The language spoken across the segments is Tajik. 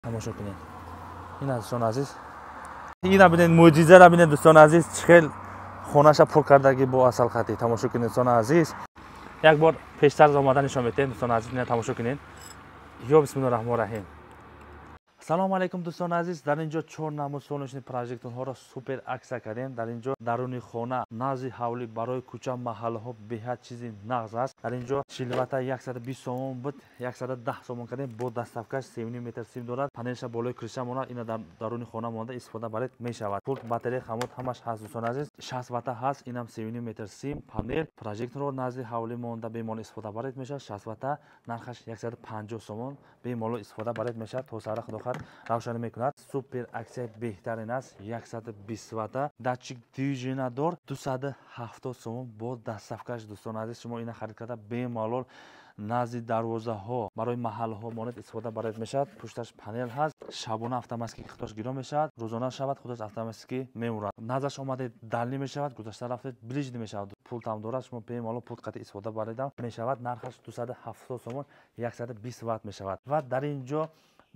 تماشا کنید. این از دوستان عزیز اینا ببینید معجزه را ببینید دوستان عزیز چخیل خونه‌اش پر کردگی با اصل خطی. تماشا کنید دوستان عزیز. یک بار پیشتر از آمدن نشون میدیم دوستان عزیز. اینا تماشا کنید. یا بسم الله الرحمن الرحیم. سلام علیکم دوستان عزیز. در اینجا 4 نمود سولوشن پروژکتور ها را سوپر عکس کردیم. در اینجا درون خانه نازی حولی برای کوچه محله ها بهت چیزی نغز است. در اینجا کیلووات 120 سوم بود 110 سوم کردیم با دستافکش 3.5 متر سیم دارد. پنلش بالای کریشه مونده. اینا در درون خانه مونده استفاده برای می شود. پورت باتری خاموش همش هست دوستان عزیز. 60 وات هست. اینم 3.5 متر سیم پنل پروژکتور نازی حولی مونده به مال استفاده برای میشه. 60 وات نرخش 150 سوم به مال استفاده برای میشه. تو سر خود روشن میکند. سوپر عکس بهترین است. 120 وات داتچیک دیوژن دار 270 سوم با دستافکش دوستان عزیز. شما اینا خرید کرده به مال نزدیک دروازه ها برای محل ها مورد استفاده برای میشد. پشتش پنل هست. شبانه اتوماتیک خودش گیرا میشد. روزانه شود خودش اتوماتیک میمورد. نزدش اومده دلی میشود. گذشته رفته بلیج میشود. پول هم دارد. شما به مال پول قطعی استفاده برای دام میشود. نرخش 270 سوم 120 وات میشود. و در اینجا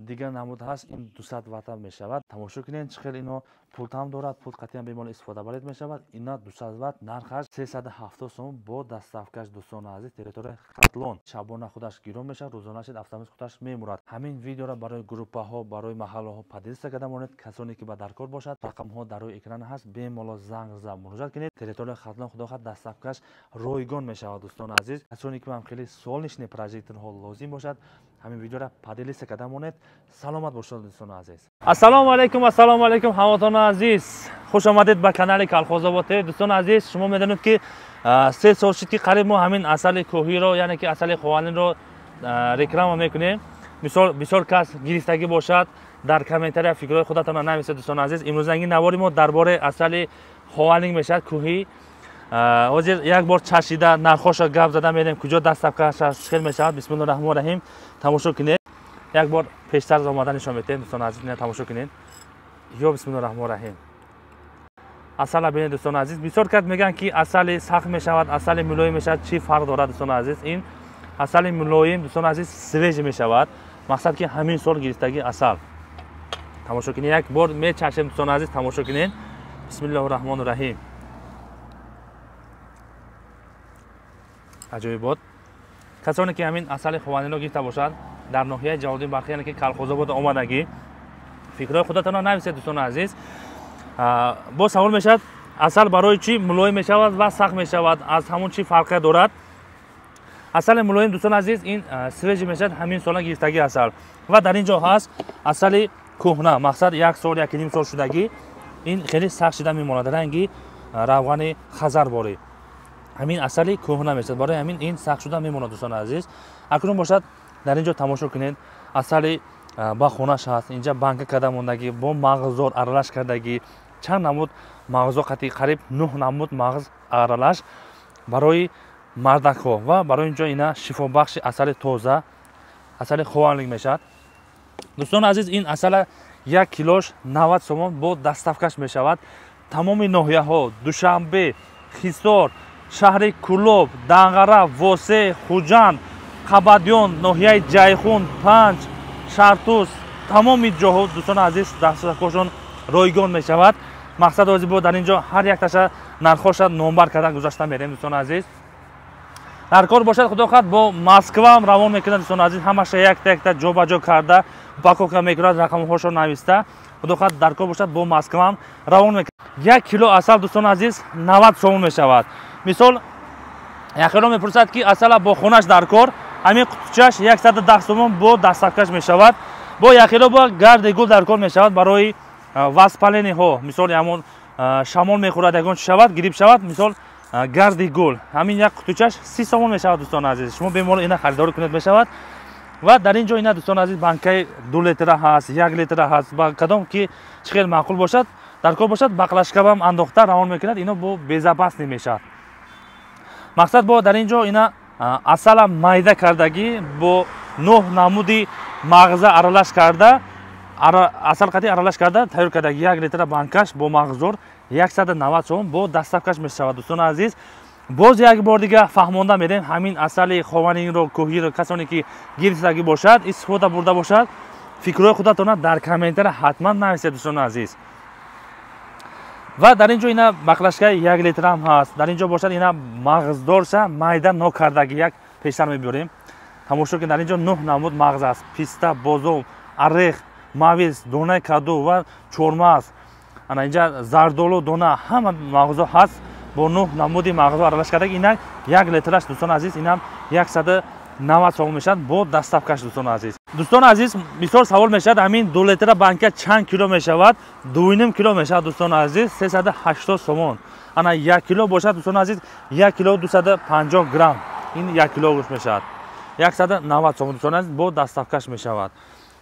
دیگر نمود هست. این 200 وات می شود. تماشا کنید چقدر اینو پولت هم دارد. پول قطعی هم به مال استفاده برای می شود. اینا 200 وات نرخش 370 سوم با دستافکش دوستان عزیز. تریتور خطلون شبانه خودش گیرون میشه. روزانه شد اتوماتیک خودش میمورد. همین ویدیو را برای گروپ ها برای محله ها پدیدسته کرده مونید. کسانی که با درکار باشد رقم ها در روی اکران هست. به مال زنگ زد مراجعه کنید. تریتور خطلون خدا خود دستافکش رایگان می شود دوستان عزیز. کسانی که هم خیلی سوال نشین پروژکتور ها لازم باشد همین ویدیو را پدیدسته کرده مونید. سلامت باشید دوستان عزیز. السلام علیکم هموطنان عزیز. خوش آمدید به کانال کالخوزآباد. دوستان عزیز شما میدونید که 3 سال شد که قریب ما همین اصل کوهی رو یعنی که اصل خوانین رو رکلام میکنیم. بسیار کس گرفتگی باشد در کامنتری فکرای خودتان نویسید دوستان عزیز. امروز این نواری ما درباره اصل خوانین میشد کوهی وزیر یک بار چشیده نرخوش گپ زده میدیم کجا دستافکش خیلی میشود. بسم الله الرحمن الرحیم. تماشا کنید. یک بار پیشتر از آمدن نشون میدیم دوستان عزیز. اینا تماشا کنید. یا بسم الله الرحمن الرحیم. اصل ببینید دوستان عزیز. بسیار کس میگن که اصل سخت میشود اصل ملایم میشود. چی فرق دارد دوستان عزیز؟ این اصل ملایم دوستان عزیز سویج میشود. مقصد که همین سال گرفتگی اصل. تماشا کنید. یک بار میچشیم دوستان عزیز. تماشا کنید. بسم الله الرحمن الرحیم. عجیب بود. کسانی که همین اصل خوانین رو گرفته باشد در ناحیه جوادی برخی یعنی که کالخوزآباد آمدگی فکرای خودتان نویسید دوستان عزیز. با سوال میشد اصل برای چی ملایم میشود و سخت میشود؟ از همون چی فرق دارد؟ اصل ملایم دوستان عزیز این سویج میشد همین سال گرفتگی اصل. و در اینجا هست اصل کهنه مقصد 1 سال 1.5 سال شدگی این خیلی سخت شده میماند. رنگی روغن خضر باری همین اصل کهنه میشد. برای همین این سخت شده میماند دوستان عزیز. اکنون باشد در اینجا تماشا کنید اصل با خونش هست. اینجا بانک کرده موندگی با مغزدار ارالش کردگی چند نمود مغز قطعی قریب 9 نمود مغز ارالش برای مردک ها و برای اینجا اینا شفا بخش اصل تازه اصل خوانین میشد دوستان عزیز. این اصل 1 کیلوش 90 سوم با دستافکش میشود. تمام ناحیه ها دوشنبه خیسار شهر کلوب دنگره واسه خوجند قبادیان ناحیه جایخون 5 شرطوس تمام جاها دوستان عزیز دستافکشون رایگان می شود. مقصد از بود در اینجا هر یک تاشه نرخوش نمبر کردن گذاشته میریم دوستان عزیز. در کار باشد خدا خواهد با مسکو هم روان میکنه دوستان عزیز. همش یک تا جا به جا کرده پاکوکا میکنه رقم هاشو نوشته. خدا خواهد در کار باشد با مسکو هم روان میکنه. 1 کیلو اصل دوستان عزیز 90 سوم می شود. مثال یکی رو میپرسد که اصل با خونش در کار همین قطعش 110 سوم با دستافکش می شود. با یکی رو با گرد گل در کار می شود برای واسپالینی ها. مثال همون شمال میخورد یگان شود گریب شود مثال گرد گل همین یک قطعش 30 سوم می شود دوستان عزیز. شما به مال اینا خریدار کنید می شود. و در اینجا اینا دوستان عزیز بانکای 2 لیتر هست 1 لیتر هست با کدام که چقدر معقول باشد در کار باشد بقلشکاب هم انداخته روان میکند. اینا با بیزبست نمیشد. مقصد با در اینجا اینا اصل مایده کردگی با 9 نمودی مغز ارالش کرده اصل قطعی ارالش کرده تیار کردگی 1 لیتر بانکش با مغزور 190 سوم با دستافکش میشود دوستان عزیز. باز یک بار دیگه فهمانده میدیم همین اصل خوانین رو کوهی رو کسانی که گرفتگی باشد استفاده برده باشد фикрҳои худатона дар комментара ҳатман нависед дӯстони азиз. ва дар ин ҷо ина баклажкаи 1 литр ҳам ҳаст. дар ин ҷо бошад ина мағздорша майда нокардаги як пештар мебиёрем. тамошо ки дар ин ҷо 9 намуд мағз аст. писта, бозом, арех, мавиз, донаи каду ва чормағз. ана инҷа зардолу дона ҳама мағзо ҳаст. бо 9 намуди мағзо аралаш кардаги ина 1 литраш дӯстони азиз инам 190 сомон мешавад бо даставкаш дӯстони азиз. дӯстони азиз бисёр савол мешавад ҳамин 2 литра банка чанд кило мешавад? 2.5 кило мешавад дӯстони азиз 380 сомон. ана 1 кило бошад дӯстони азиз 1 кило 250 грамм. ин 1 кило гӯшт мешавад 190 сомон дӯстони азиз бо даставкаш мешавад.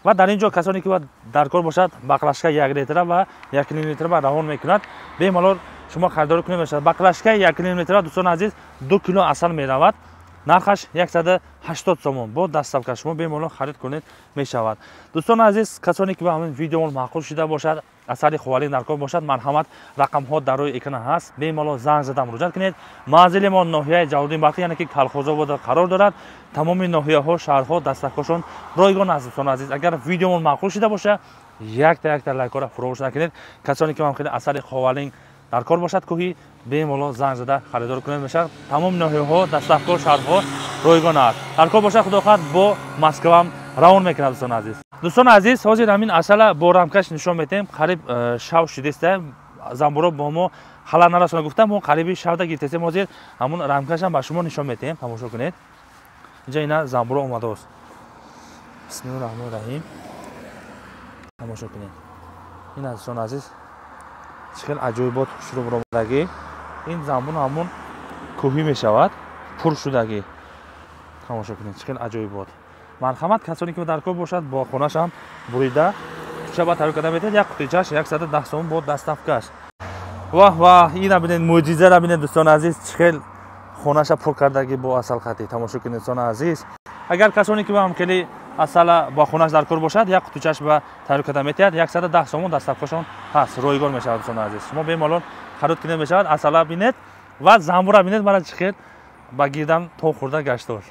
ва дар ин ҷо касоне ки дар кор бошад баклажка 1 литра ва 1.5 литра ба равон мекунад бемалол шумо харидорӣ кунед мешавад. баклажкаи 1.5 литра дӯстони азиз 2 кило асал меравад. нархаш 180 сомон бо даставка шумо бемалол харид кунед мешавад. дӯстони азиз касоне ки ба ҳамин видеомон маъқул шуда бошад асари ховалин дар кор бошад марҳамат рақамҳо дар рӯи экран ҳаст бемалол занг зада муроҷиат кунед. манзилимон ноҳияи ҷалолиддин бахтӣ яъне ки калхозобода қарор дорад. тамоми ноҳияҳо шаҳрҳо даставкашон ройгон аст. дӯстони азиз агар видеомон маъқул шуда боша якта лайкора фуромӯш накунед. касоне ки мамкин асари ховалин дар кор бошад кӯҳӣ бемалол занг зада харидор кунед мешавад. тамоми ноҳияҳо даставко шаҳрҳо ройгон аст. дар кор бошад худохоҳад бо москвам равон мекунад. дӯстони азиз ҳозир ҳамин асала бо рамкаш нишон медиҳем қариб 6 шудеста замбуро бо мо ҳала нарасона гуфта мо қариби 6 гирифтем. ҳозир ҳамун рамкашам ба шумо нишон медиҳем. тамошо кунед. инҷа ина замбуро омадааст. бисмиллаҳирроҳмонирроҳим. тамошо кунед. ин дӯстони азиз чӣ хел аҷоибот шурӯъ баромадагӣ. ин замбур ҳамун кӯҳӣ мешавад пур шудагӣ. тамошо кунед чӣ хел аҷоибот. марҳамат касоне ки дар кор бошад бо хонашам бурида шаба тайёр карда метавонад. як қутичаш 110 сомон бо даставкаш. ваҳ ина бинед мӯъҷизаро бинед дӯстони азиз чӣ хел хонаша пур кардагӣ бо асалхатӣ. тамошо кунед дӯстони азиз. агар касоне ки мамкели асала ба хонаш дар кор бошад як қутичаш ба тайёр карда метавонад. 110 сомон даставкашон ҳаст ройгон мешавад. дӯстони азиз шумо бемалол харид кунед мешавад. асала бинед ва замбура бинед мара чӣ хел ба гирдан то хӯрда гаштор.